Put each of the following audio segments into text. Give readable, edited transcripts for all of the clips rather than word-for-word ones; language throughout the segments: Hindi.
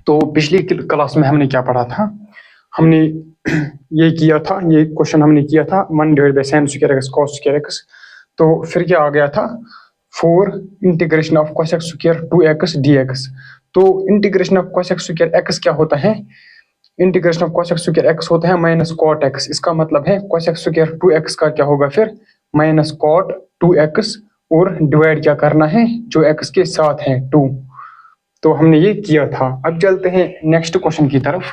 तो पिछली क्लास में हमने क्या पढ़ा था, हमने ये किया था, ये क्वेश्चन हमने किया था 1/sin² cos²x। तो फिर क्या आ गया था 4 integration of cos² 2x dx। तो इंटीग्रेशन ऑफ cos² क्या होता है, इंटीग्रेशन ऑफ cos² होता है माइनस कॉट एक्स। इसका मतलब है cos² 2x का क्या होगा फिर माइनस कॉट 2x, और डिवाइड क्या करना है जो x के साथ है 2। तो हमने ये किया था। अब चलते हैं नेक्स्ट क्वेश्चन की तरफ।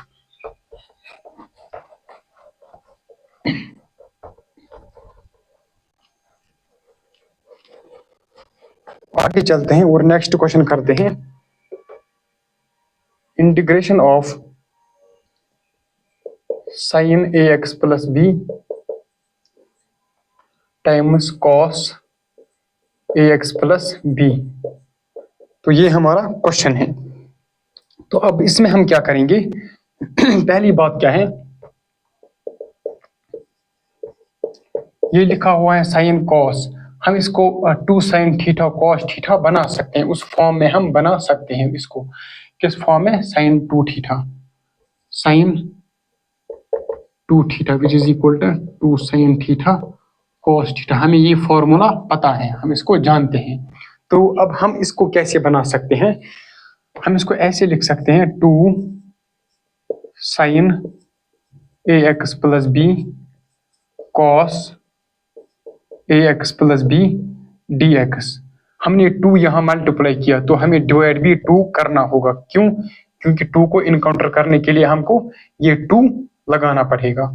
आगे चलते हैं और नेक्स्ट क्वेश्चन करते हैं। Integration of sin ax plus b times cos ax plus b. तो ये हमारा क्वेश्चन है। तो अब इसमें हम क्या करेंगे पहली बात क्या है, ये लिखा हुआ है sin cos, हम इसको 2 sin थीटा cos थीटा बना सकते हैं, उस फॉर्म में हम बना सकते हैं। इसको किस फॉर्म में, sin 2 theta, sin 2 theta which is equal to 2 sin theta cos theta. हमें ये फॉर्मूला पता है, हम इसको जानते हैं। तो अब हम इसको कैसे बना सकते हैं, हम इसको ऐसे लिख सकते हैं 2 sin ax plus b cos ax plus b dx। हमने 2 यहाँ मल्टीप्लाई किया तो हमें डिवाइड भी 2 करना होगा। क्यों, क्योंकि 2 को इनकाउंटर करने के लिए हमको ये 2 लगाना पड़ेगा।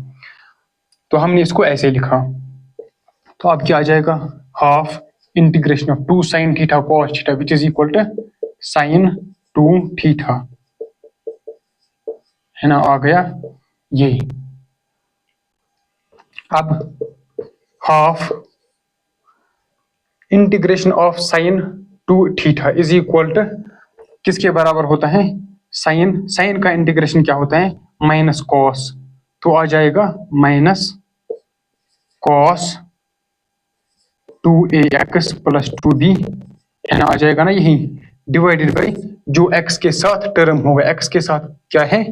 तो हमने इसको ऐसे लिखा। तो अब क्या आ जाएगा, half integration of 2 sin theta cos theta which is equal to sin 2 theta, है ना, आ गया ये। अब half integration of sin 2 theta is equal to किसके बराबर होता है, साइन का इंटीग्रेशन क्या होता है माइनस कॉस। तो आ जाएगा minus cos 2ax plus 2b, है ना, आ जाएगा ना यही, डिवाइडेड बाई जो x के साथ टर्म होगा, x के साथ क्या है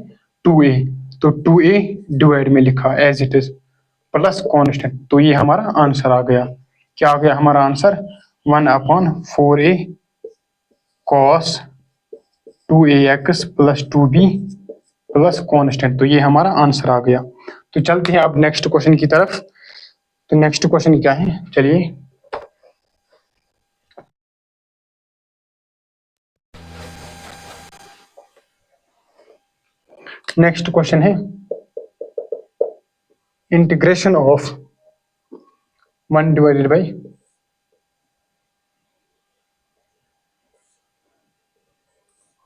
2a, तो 2a डिवाइड में लिखा as it is plus constant. तो ये हमारा आंसर आ गया। क्या आ गया हमारा answer, 1/4a cos 2ax plus 2b plus constant. तो ये हमारा आंसर आ गया। तो चलते हैं अब नेक्स्ट क्वेश्चन की तरफ। तो नेक्स्ट क्वेश्चन क्या है, चलिए नेक्स्ट क्वेश्चन है integration of 1 divided by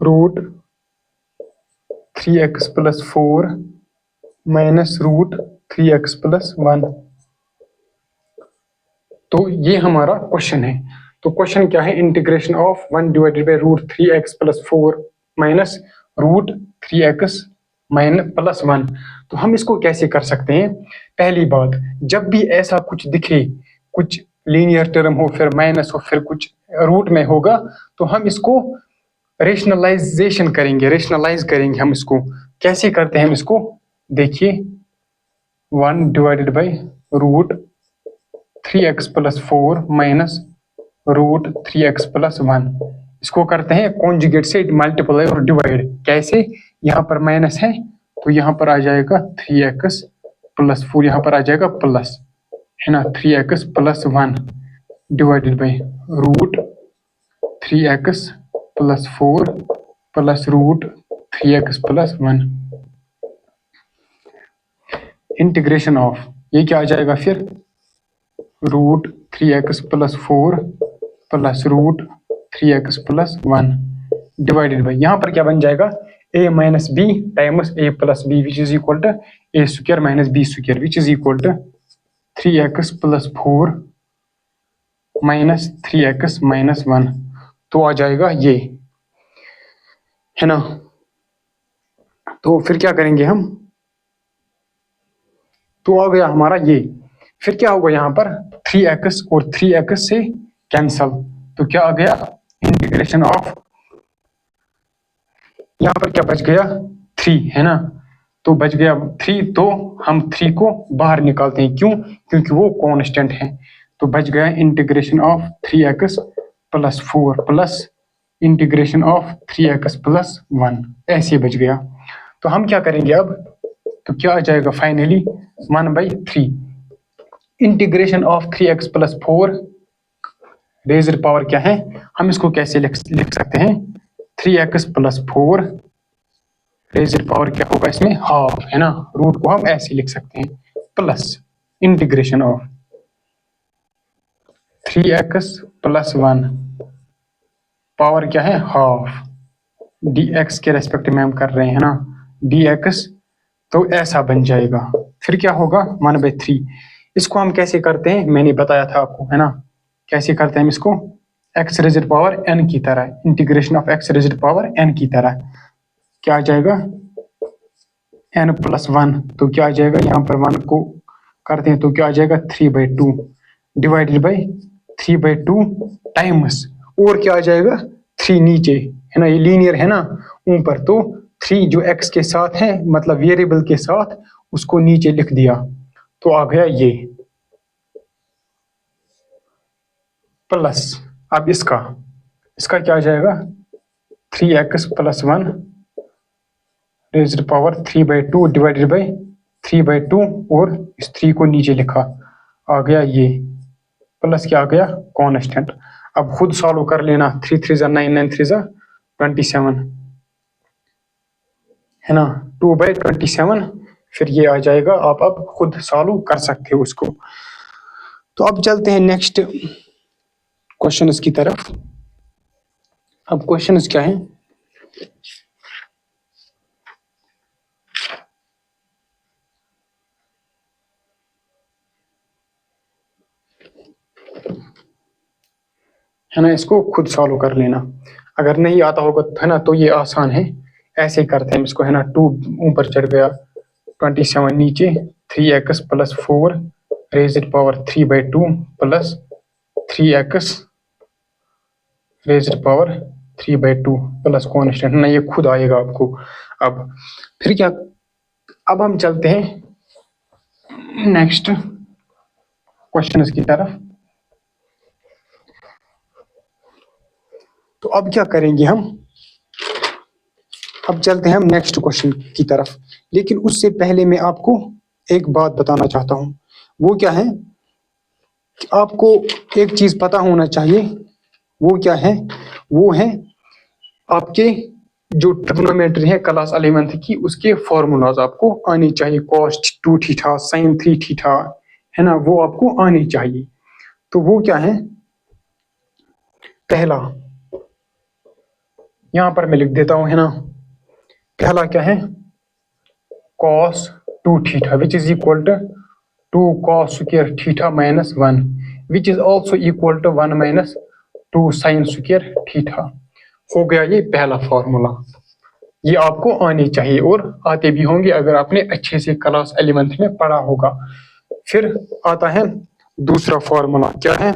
root 3x plus 4 minus root 3x plus 1। तो ये हमारा क्वेश्चन है। तो क्वेश्चन क्या है, integration of 1 divided by root 3x plus 4 minus root 3x minus plus 1। तो हम इसको कैसे कर सकते हैं, पहली बात, जब भी ऐसा कुछ दिखे, कुछ लीनियर टर्म हो फिर माइनस हो फिर कुछ रूट में होगा, तो हम इसको रेशनलाइजेशन करेंगे, रेशनलाइज करेंगे। हम इसको कैसे करते हैं, हम इसको देखिए 1 divided by root 3x plus 4 minus root 3x plus 1, इसको करते हैं कॉन्जुगेट से मल्टीप्लाई और डिवाइड। कैसे, यहाँ पर माइनस है तो यहाँ पर आ जाएगा 3x प्लस 4, यहाँ पर आ जाएगा प्लस, है ना, 3x plus 1 divided by root 3x plus 4 plus root 3x plus 1। Integration of ये क्या आ जाएगा फिर root 3x plus 4 plus root 3x plus 1 divided by, यहाँ पर क्या बन जाएगा a minus b times a plus b which is equal to a square minus b square which is equal to 3x plus 4 minus 3x minus 1। तो आ जाएगा ये, है ना। तो फिर क्या करेंगे हम, तो आ गया हमारा ये। फिर क्या होगा यहाँ पर 3x और 3x से कैंसल, तो क्या आ गया इंटीग्रेशन ऑफ यहाँ पर क्या बच गया 3 है ना, तो बच गया 3, तो हम 3 को बाहर निकालते हैं, क्यों, क्योंकि वो कांस्टेंट है। तो बच गया integration of 3x plus 4 plus integration of 3x plus 1, ऐसे बच गया। तो हम क्या करेंगे अब, तो क्या आ जाएगा finally 1/3 integration of 3x plus 4 raiser power क्या है, हम इसको कैसे लिख सकते हैं, 3x प्लस 4 रेजर पावर क्या होगा इसमें हाफ, है ना, रूट को हम ऐसे लिख सकते हैं, plus integration of 3x plus 1 power क्या है हाफ, dx के रेस्पेक्ट में हम कर रहे हैं ना, dx, तो ऐसा बन जाएगा। फिर क्या होगा 1/3, इसको हम कैसे करते हैं मैंने बताया था आपको, है ना, कैसे करते हैं हम इसको, x रेज़ पावर n की तरह, integration of x rays power n की तरह, क्या आ जाएगा n प्लस 1, तो क्या आ जाएगा, यहाँ पर 1 को करते हैं तो क्या आ जाएगा 3/2 डिवाइडेड बाई 3/2 टाइम्स, और क्या आ जाएगा 3 नीचे, है ना, ये लीनियर है ना ऊपर, तो 3 जो x के साथ है मतलब वेरिएबल के साथ उसको नीचे लिख दिया, तो आ गया ये प्लस, अब इसका क्या आ जाएगा 3x plus 1 raised power 3/2 divided by 3/2, और इस 3 को नीचे लिखा, आ गया ये प्लस क्या आ गया कांस्टेंट। अब खुद सॉल्व कर लेना, 3 3 जा 9, 9 3 जा 27, है ना, 2/27, फिर ये आ जाएगा, आप अब खुद सॉल्व कर सकते हो उसको। तो अब चलते हैं नेक्स्ट क्वेश्चन की तरफ। अब क्वेश्चन क्या है, है ना, इसको खुद सॉल्व कर लेना, अगर नहीं आता होगा है ना, तो ये आसान है, ऐसे ही करते हैं इसको, है ना, 2 ऊपर चढ़ गया 27 नीचे, 3x plus 4 raised power 3/2 plus 3x raised power 3/2 plus constant ना, ये खुद आएगा आपको। अब फिर क्या, अब हम चलते हैं नेक्स्ट क्वेश्चन की तरफ। तो अब क्या करेंगे हम, अब चलते हैं हम नेक्स्ट क्वेश्चन की तरफ, लेकिन उससे पहले मैं आपको एक बात बताना चाहता हूँ, वो क्या है कि आपको एक चीज पता होना चाहिए, वो क्या है, वो है आपके जो ट्रिग्नोमेट्री है क्लास 11th की, उसके फॉर्मूलाज आपको आने चाहिए, cos 2 थीटा sin 3 थीटा, है ना, वो आपको आने चाहिए। तो वो क्या है, पहला यहाँ पर मैं लिख देता हूँ, है ना, पहला क्या है cos 2 theta which is equal to 2 cos square theta minus 1 which is also equal to 1 minus 2 sin square theta. हो गया ये पहला फॉर्मूला, ये आपको आने चाहिए और आते भी होंगे अगर आपने अच्छे से क्लास 11th में पढ़ा होगा। फिर आता है दूसरा फॉर्मूला, क्या है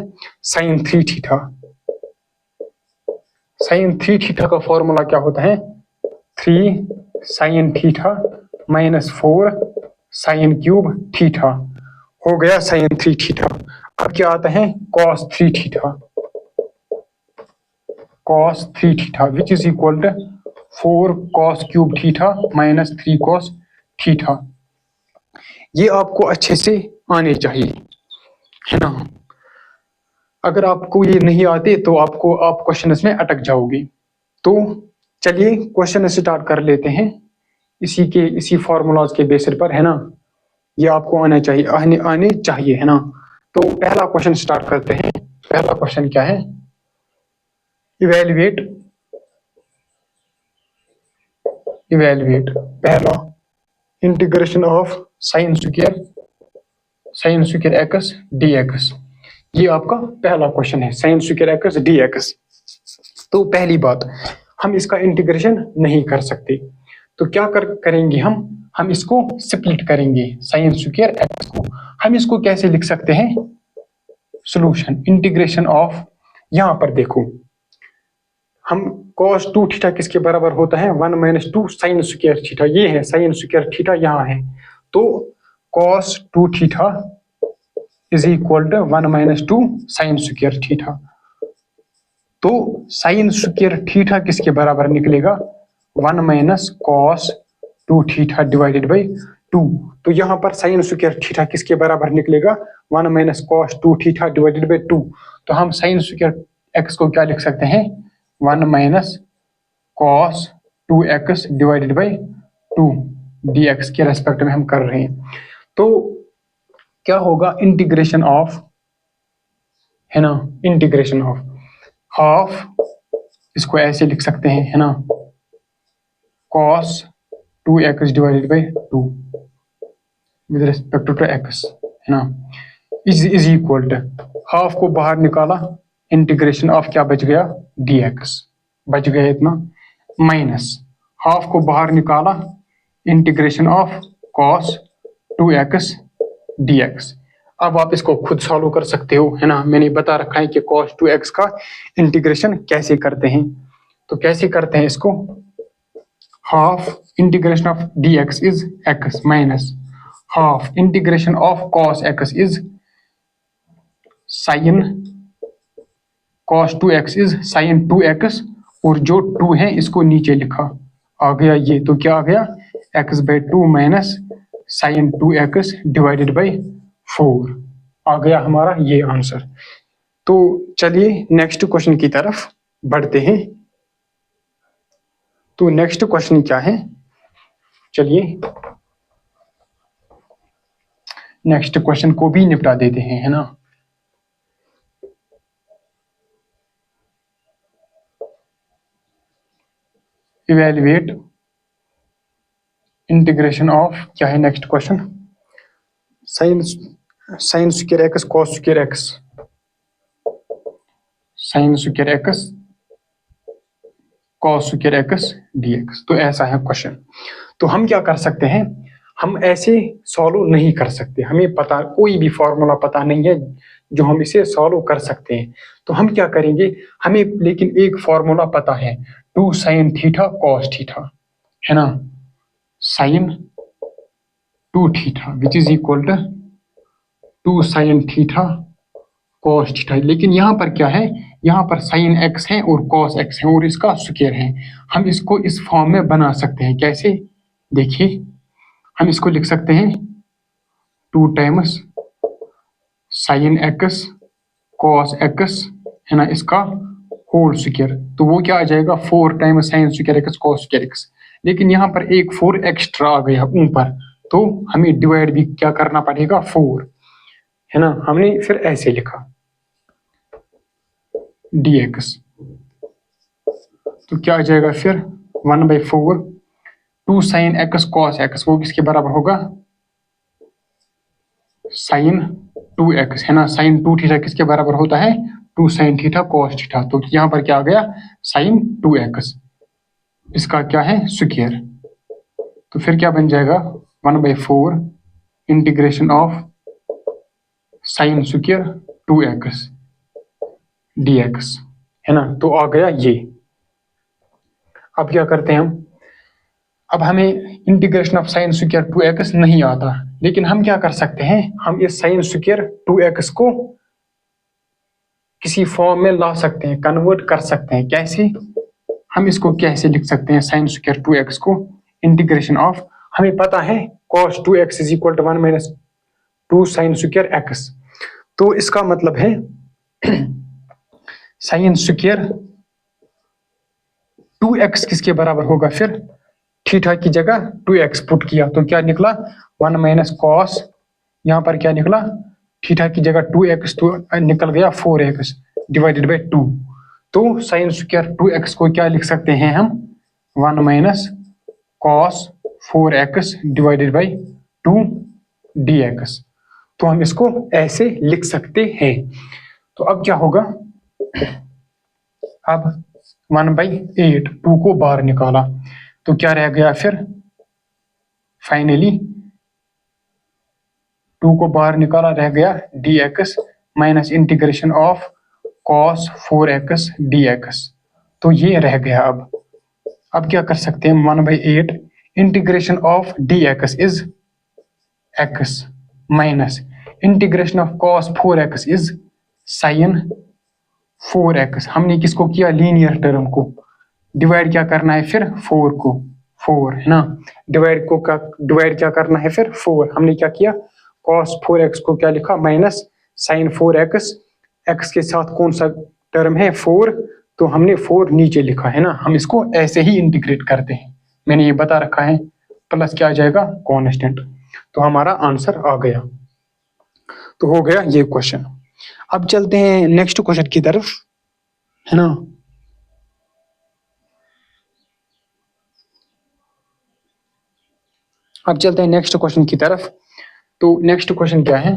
sin 3 थीटा। sin 3 थीटा का फॉर्मूला क्या होता है 3 sin theta minus 4 sin cube theta, हो गया sin 3 थीटा। अब क्या आता है cos 3 theta, cos 3 theta which is equal to 4 cos cube theta minus 3 cos theta. ये आपको अच्छे से आने चाहिए, है ना, अगर आपको ये नहीं आते तो आप क्वेश्चन में अटक जाओगे। तो चलिए क्वेश्चन स्टार्ट कर लेते हैं, इसी फॉर्मूलाज के बेसिस पर, है ना, ये आपको आना चाहिए, आने चाहिए, है ना। तो पहला क्वेश्चन स्टार्ट करते हैं। पहला क्वेश्चन क्या है, इवेल्युएट पहला integration of sine square x dx, ये आपका पहला क्वेश्चन है, साइन स्क्वायर एक्स dx। तो पहली बात, हम इसका इंटीग्रेशन नहीं कर सकते, तो क्या करेंगे हम इसको स्प्लिट करेंगे, साइन स्क्वायर एक्स को हम इसको कैसे लिख सकते हैं, सॉल्यूशन इंटीग्रेशन ऑफ, यहां पर देखो हम cos 2 थीटा किसके बराबर होता है 1 माइनस 2 साइन स्क्वायर थीटा, ये है साइन स्क्वायर थीटा यहाँ है, तो cos 2 theta is equal to 1 minus 2 sine square theta. तो साइन स्क्वायर थीटा किसके बराबर निकलेगा 1 minus cos 2 theta divided by 2। तो यहाँ पर साइन स्क्वायर थीटा किसके बराबर निकलेगा 1 minus cos 2 theta divided by 2। तो हम साइन स्क्वायर एक्स को क्या लिख सकते हैं 1 minus cos 2x divided by 2 dx के रेस्पेक्ट में हम कर रहे हैं। तो क्या होगा इंटीग्रेशन ऑफ, है ना, इंटीग्रेशन ऑफ हाफ, इसको ऐसे लिख सकते हैं, है ना, cos 2x divided by 2 with respect to x, है ना, इज इक्वल टू हाफ को बाहर निकाला, इंटीग्रेशन ऑफ क्या बच गया dx बच गया इतना, माइनस हाफ को बाहर निकाला, integration of cos 2x dx। अब आप इसको खुद सॉल्व कर सकते हो, है ना, मैंने बता रखा है कि cos 2x का इंटीग्रेशन कैसे करते हैं। तो कैसे करते हैं इसको, half integration of dx is x minus half integration of cos x is sine cos 2x is sine 2x, और जो 2 है इसको नीचे लिखा, आ गया ये, तो क्या आ गया x by 2 minus sine 2x divided by 4 आ गया हमारा ये आंसर। तो चलिए नेक्स्ट क्वेश्चन की तरफ बढ़ते हैं। तो नेक्स्ट क्वेश्चन क्या है, चलिए नेक्स्ट क्वेश्चन को भी निपटा देते हैं, है ना। इवेल्युएट इंटीग्रेशन ऑफ, क्या है next question, sine square x cos square x, sine square x cos square x dx। तो ऐसा है क्वेश्चन। तो हम क्या कर सकते हैं, हम ऐसे सॉल्व नहीं कर सकते, हमें पता कोई भी फॉर्मूला पता नहीं है जो हम इसे सॉल्व कर सकते हैं। तो हम क्या करेंगे, हमें लेकिन एक फॉर्मूला पता है 2 साइन थीटा कॉस थीटा, है ना, sine 2 theta which is equal to 2 sine theta cos theta. लेकिन यहाँ पर क्या है, यहाँ पर साइन एक्स है और कॉस एक्स है और इसका स्क्वायर है। हम इसको इस फॉर्म में बना सकते हैं, कैसे, देखिए हम इसको लिख सकते हैं 2 times sine x cos x, है ना, इसका होल स्क्वायर। तो वो क्या आ जाएगा 4 times sine square x cos square x. लेकिन यहाँ पर एक 4 एक्स्ट्रा आ गया ऊपर, तो हमें डिवाइड भी क्या करना पड़ेगा 4, है ना। हमने फिर ऐसे लिखा dx, तो क्या आ जाएगा फिर 1/4 2 साइन एक्स कॉस एक्स, वो किसके बराबर होगा साइन 2x, है ना, साइन 2 थीटा किसके बराबर होता है 2 साइन थीटा कॉस थीटा। तो यहाँ पर क्या आ गया साइन 2x, इसका क्या है स्क्वायर। तो फिर क्या बन जाएगा 1/4 integration of sine square 2x dx, है ना। तो आ गया ये। अब क्या करते हैं हम, अब हमें integration of sine square 2x नहीं आता, लेकिन हम क्या कर सकते हैं, हम इस साइन स्क्वायर 2x को किसी फॉर्म में ला सकते हैं, कन्वर्ट कर सकते हैं। कैसे, हम इसको कैसे लिख सकते हैं साइन स्क्वायर 2x को, इंटीग्रेशन ऑफ, हमें पता है cos 2x is equal to 1 minus 2 sine square x। तो इसका मतलब है साइन स्क्वायर 2x किसके बराबर होगा, फिर थीटा की जगह 2x पुट किया तो क्या निकला 1 माइनस कॉस, यहाँ पर क्या निकला थीटा की जगह 2x, तो निकल गया 4x डिवाइडेड बाई 2। तो साइन स्क्वायर 2x को क्या लिख सकते हैं हम 1 minus cos 4x divided by 2 dx। तो हम इसको ऐसे लिख सकते हैं। तो अब क्या होगा, अब 1/8 2 को बाहर निकाला तो क्या रह गया फिर, फाइनली 2 को बाहर निकाला रह गया dx minus integration of cos 4x dx। तो ये रह गया। अब क्या कर सकते हैं, 1/8 integration of D x is x minus integration of cos 4x is sine 4x। हमने किसको किया, लीनियर टर्म को डिवाइड क्या करना है फिर 4 को, 4 है ना, डिवाइड क्या करना है फिर 4। हमने क्या किया, cos 4x को क्या लिखा माइनस साइन 4x, x के साथ कौन सा टर्म है 4, तो हमने 4 नीचे लिखा है ना। हम इसको ऐसे ही इंटीग्रेट करते हैं, मैंने ये बता रखा है, प्लस क्या आ जाएगा कांस्टेंट, तो हमारा आंसर आ गया। तो हो गया ये क्वेश्चन। अब चलते हैं नेक्स्ट क्वेश्चन की तरफ, है ना। अब चलते हैं नेक्स्ट क्वेश्चन की तरफ। तो नेक्स्ट क्वेश्चन क्या है,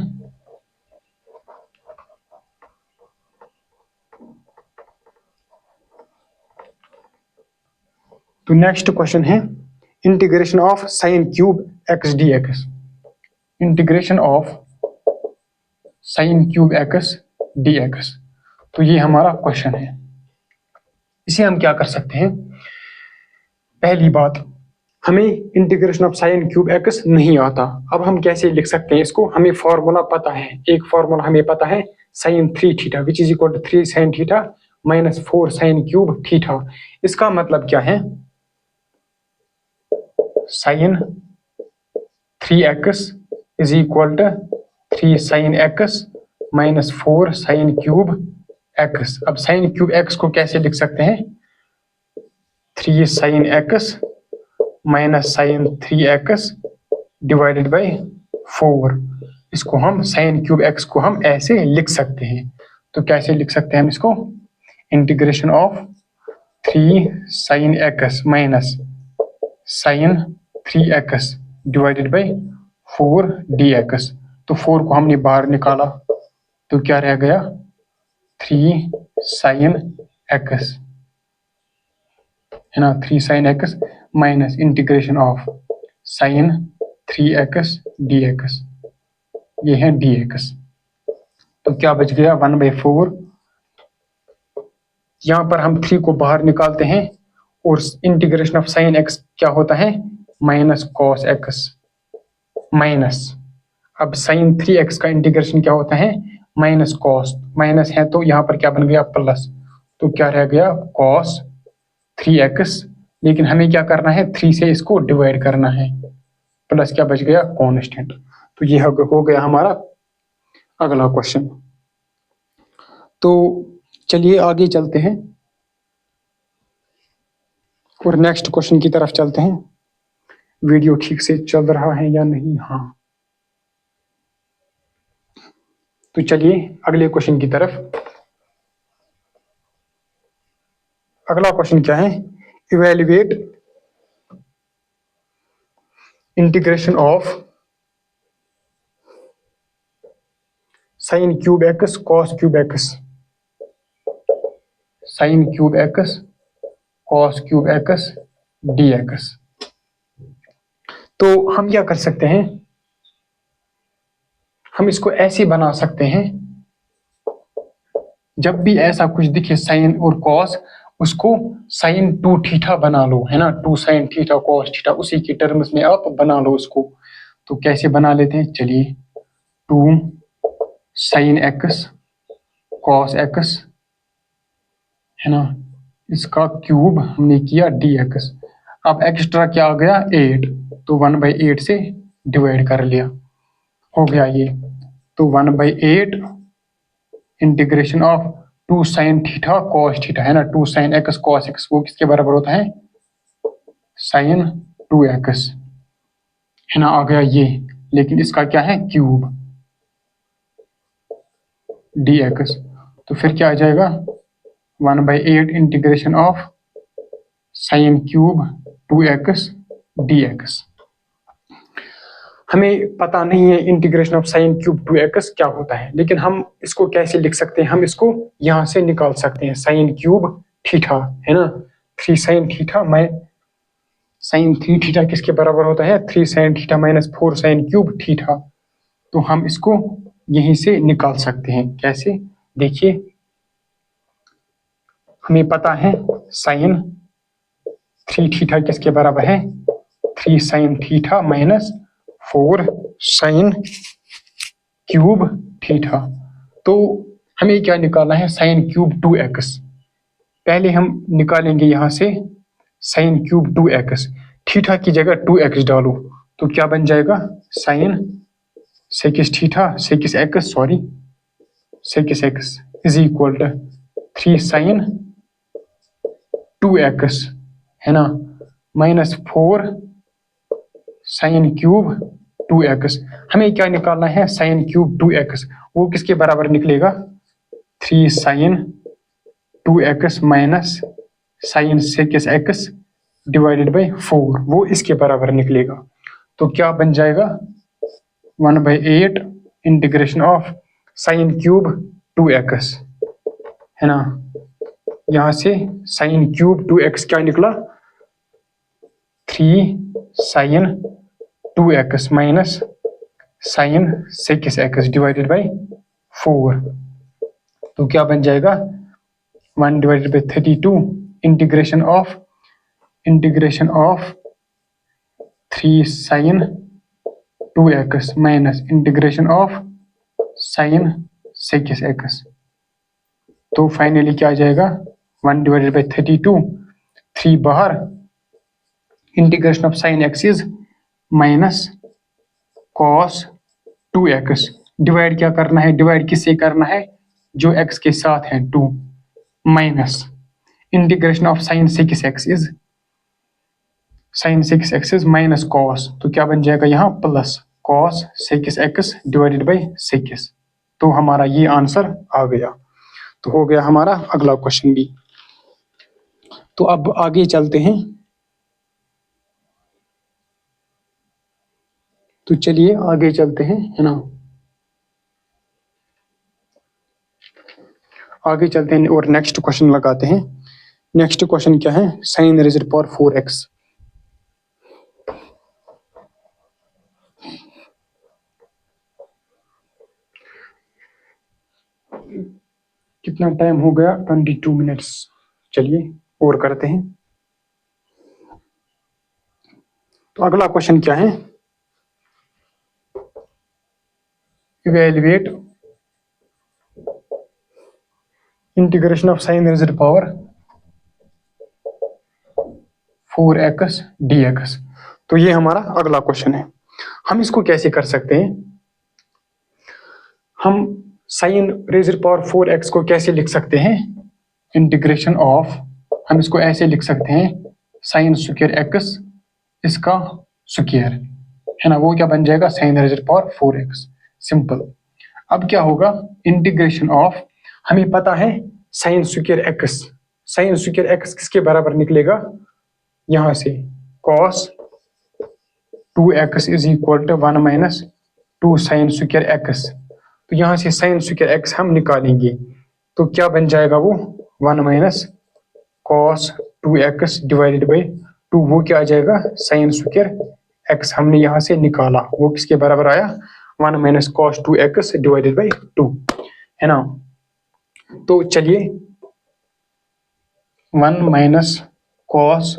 तो नेक्स्ट क्वेश्चन है integration of sine cube x D x. Integration of sine cube x D x, तो ये हमारा क्वेश्चन है। इसे हम क्या कर सकते हैं, पहली बात, हमें integration of sine cube x नहीं आता। अब हम कैसे लिख सकते हैं इसको, हमें फॉर्मूला पता है, एक फॉर्मूला हमें पता है sine 3 theta which is equal to 3 sine theta minus 4 sine cube theta. इसका मतलब क्या है, sine 3x is equal to 3 sine x minus 4 sine cube x। अब साइन क्यूब x को कैसे लिख सकते हैं, 3 sine x minus sine 3x divided by 4। इसको हम साइन क्यूब x को हम ऐसे लिख सकते हैं। तो कैसे लिख सकते हैं हम इसको, integration of 3 sine x minus sine 3x divided by 4 dx। तो 4 को हमने बाहर निकाला तो क्या रह गया, 3 साइन x, है ना, 3 sine x minus integration of sine 3x dx, ये है dx। तो क्या बच गया 1/4। यहां पर हम 3 को बाहर निकालते हैं और इंटीग्रेशन ऑफ साइन x क्या होता है, माइनस कॉस x माइनस, अब साइन 3x का इंटीग्रेशन क्या होता है, माइनस कॉस, माइनस है तो यहाँ पर क्या बन गया प्लस, तो क्या रह गया कॉस 3x। लेकिन हमें क्या करना है, 3 से इसको डिवाइड करना है, प्लस क्या बच गया कांस्टेंट। तो ये हो गया हमारा अगला क्वेश्चन। तो चलिए आगे चलते हैं और नेक्स्ट क्वेश्चन की तरफ चलते हैं। वीडियो ठीक से चल रहा है या नहीं, हाँ। तो चलिए अगले क्वेश्चन की तरफ। अगला क्वेश्चन क्या है, evaluate integration of sine cube x cos cube x, sine cube x cos cube x dx। तो हम क्या कर सकते हैं, हम इसको ऐसे बना सकते हैं, जब भी ऐसा कुछ दिखे साइन और कॉस, उसको साइन 2 थीटा बना लो, है ना, 2 साइन थीटा कॉस थीटा, उसी के टर्म्स में आप बना लो उसको। तो कैसे बना लेते हैं, चलिए 2 साइन एक्स कॉस एक्स, है ना, इसका क्यूब हमने किया dx। अब एक्स्ट्रा क्या आ गया 8, तो 1/8 से डिवाइड कर लिया, हो गया ये। तो 1/8 integration of 2 sine theta cos theta, है ना, 2 साइन एक्स कॉस एक्स, वो किसके बराबर होता है, साइन 2x, है ना, आ गया ये। लेकिन इसका क्या है क्यूब dx। तो फिर क्या आ जाएगा 1/8 integration of sine cube 2x dx। हमें पता नहीं है integration of sine cube 2x क्या होता है, लेकिन हम इसको कैसे लिख सकते हैं, हम इसको यहां से निकाल सकते हैं, साइन क्यूब थीटा, है ना, 3 साइन थीटा साइन 3 थीटा किसके बराबर होता है, 3 sine theta minus 4 sine cube theta. तो हम इसको यहीं से निकाल सकते हैं, कैसे, देखिए हमें पता है साइन 3 थीटा किसके बराबर है, 3 sine theta minus 4 sine cube theta. तो हमें क्या निकालना है, साइन क्यूब 2x। पहले हम निकालेंगे यहाँ से साइन क्यूब 2x, थीटा की जगह 2x डालो तो क्या बन जाएगा, sine six theta six x sorry six x is equal to 3 sine 2x है ना माइनस 4 साइन क्यूब 2x। हमें क्या निकालना है, साइन क्यूब 2x, वो किसके बराबर निकलेगा, 3 sine 2x minus sine six x divided by 4, वो इसके बराबर निकलेगा। तो क्या बन जाएगा, 1/8 integration of sine cube 2x है ना। यहां से साइन क्यूब 2x क्या निकला, 3 sine 2x minus sine six x divided by 4। तो क्या बन जाएगा, 1/32 integration of 3 sine 2x minus integration of sine six x. तो फाइनली क्या आ जाएगा, 1/32, 3 बाहर, integration of sine x is minus cos 2x। Divide क्या करना है, डिवाइड किससे करना है, जो x के साथ है 2, minus integration of sine six x is minus cos. तो क्या बन जाएगा यहाँ, plus cos six x divided by six. तो हमारा ये आंसर आ गया। तो हो गया हमारा अगला क्वेश्चन भी। तो अब आगे चलते हैं। तो चलिए आगे चलते हैं, है ना, आगे चलते हैं और नेक्स्ट क्वेश्चन लगाते हैं। नेक्स्ट क्वेश्चन क्या है, साइन रेज़ पावर 4x। कितना टाइम हो गया, 22 मिनट्स। चलिए और करते हैं। तो अगला क्वेश्चन क्या है, evaluate integration of sign rays power 4x dx। तो ये हमारा अगला क्वेश्चन है। हम इसको कैसे कर सकते हैं, हम साइन रेज़ पावर 4x को कैसे लिख सकते हैं, इंटीग्रेशन ऑफ, हम इसको ऐसे लिख सकते हैं, साइन स्क्वायर x इसका स्क्वायर है ना, वो क्या बन जाएगा, sign rays power 4x, simple. अब क्या होगा, इंटीग्रेशन ऑफ, हमें पता है साइन स्क्वायर x किसके बराबर निकलेगा, यहां से cos 2x is equal to 1 minus 2 sine square x। तो यहां से साइन स्क्वायर x हम निकालेंगे तो क्या बन जाएगा, वो 1 minus cos 2x divided by 2, वो क्या आ जाएगा, साइन स्क्वायर x हमने यहां से निकाला, वो किसके बराबर आया, 1 minus cos 2x divided by 2 है ना। तो चलिए 1 minus cos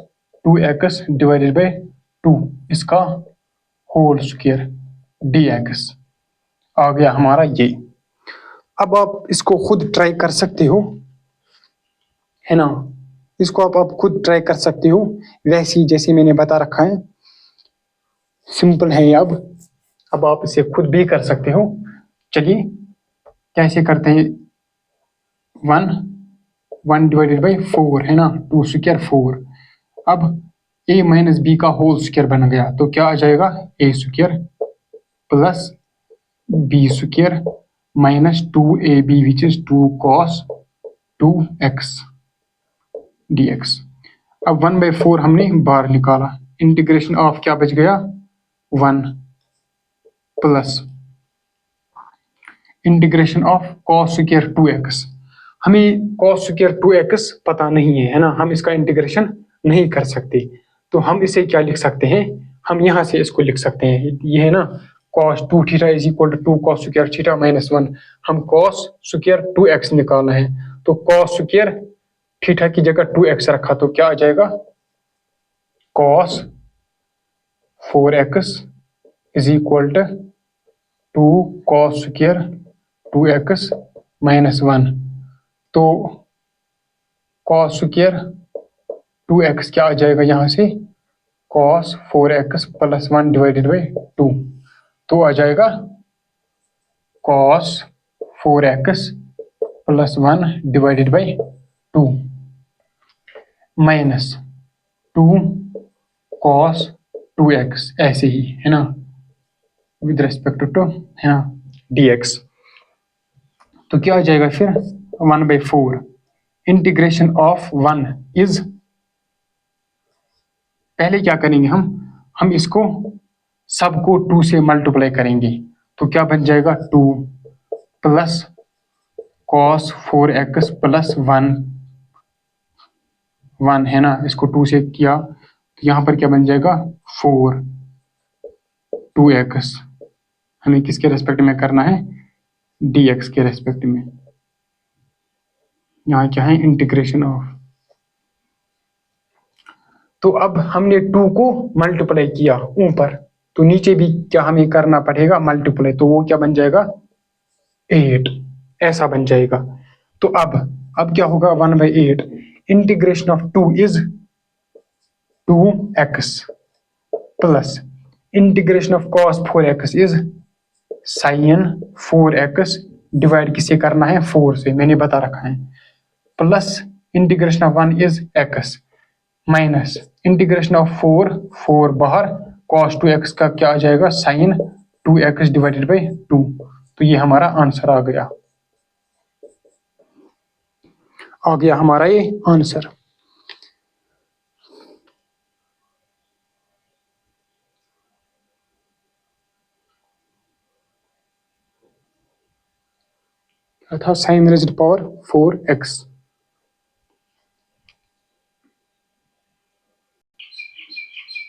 2x divided by 2 इसका होल स्क्वायर dx आ गया हमारा ये। अब आप इसको खुद ट्राई कर सकते हो, है ना, इसको आप खुद ट्राई कर सकते हो, वैसे ही जैसे मैंने बता रखा है, सिंपल है ये। अब आप इसे खुद भी कर सकते हो। चलिए कैसे करते हैं, 1 डिवाइडेड बाई 4 है ना, 2 स्क्वायर 4। अब a माइनस बी का होल स्क्वायर बन गया तो क्या आ जाएगा, a square plus b square minus 2ab which is 2 cos 2x dx। अब 1/4 हमने बाहर निकाला, इंटीग्रेशन ऑफ क्या बच गया, 1 plus integration of cos square 2x। हमें cos स्क्वायर 2x पता नहीं है ना, हम इसका इंटीग्रेशन नहीं कर सकते। तो हम इसे क्या लिख सकते हैं, हम यहाँ से इसको लिख सकते हैं, ये है ना cos 2 theta is equal to 2 cos square theta minus 1। हम cos स्क्वायर 2x निकालना है तो cos स्क्वायर थीटा की जगह 2x रखा तो क्या आ जाएगा, cos 4x is equal to cos square 2x minus 1। तो cos स्क्वायर 2x क्या आ जाएगा यहाँ से, cos 4x plus 1 divided by 2। तो आ जाएगा cos 4x plus 1 divided by 2 minus 2 cos 2x, ऐसे ही है ना, विद रेस्पेक्ट टू है ना dx। तो क्या आ जाएगा फिर 1/4 इंटीग्रेशन ऑफ 1 इज, पहले क्या करेंगे हम इसको सबको 2 से मल्टीप्लाई करेंगे। तो क्या बन जाएगा 2 प्लस cos 4x प्लस 1 है ना, इसको 2 से किया तो यहाँ पर क्या बन जाएगा 4 2x, हमें किसके रेस्पेक्ट में करना है, dx के रेस्पेक्ट में। यहाँ क्या है इंटीग्रेशन ऑफ, तो अब हमने 2 को मल्टीप्लाई किया ऊपर, तो नीचे भी क्या हमें करना पड़ेगा मल्टीप्लाई, तो वो क्या बन जाएगा 8, ऐसा बन जाएगा। तो अब क्या होगा 1/8 integration of 2 is 2x plus integration of cos 4x is sin 4x, divide किसे करना है 4 से, मैंने बता रखा है, plus integration of 1 is x minus integration of 4 बाहर, cos 2x का क्या आ जाएगा sin 2x डिवाइडेड बाई 2। तो ये हमारा आंसर आ गया हमारा ये आंसर। था sin रेज़्ड पावर 4x।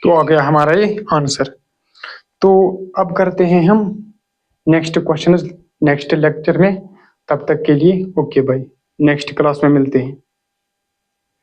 तो आ गया हमारा ये आंसर। तो अब करते हैं हम नेक्स्ट क्वेश्चन नेक्स्ट लेक्चर में, तब तक के लिए ओके भाई, नेक्स्ट क्लास में मिलते हैं।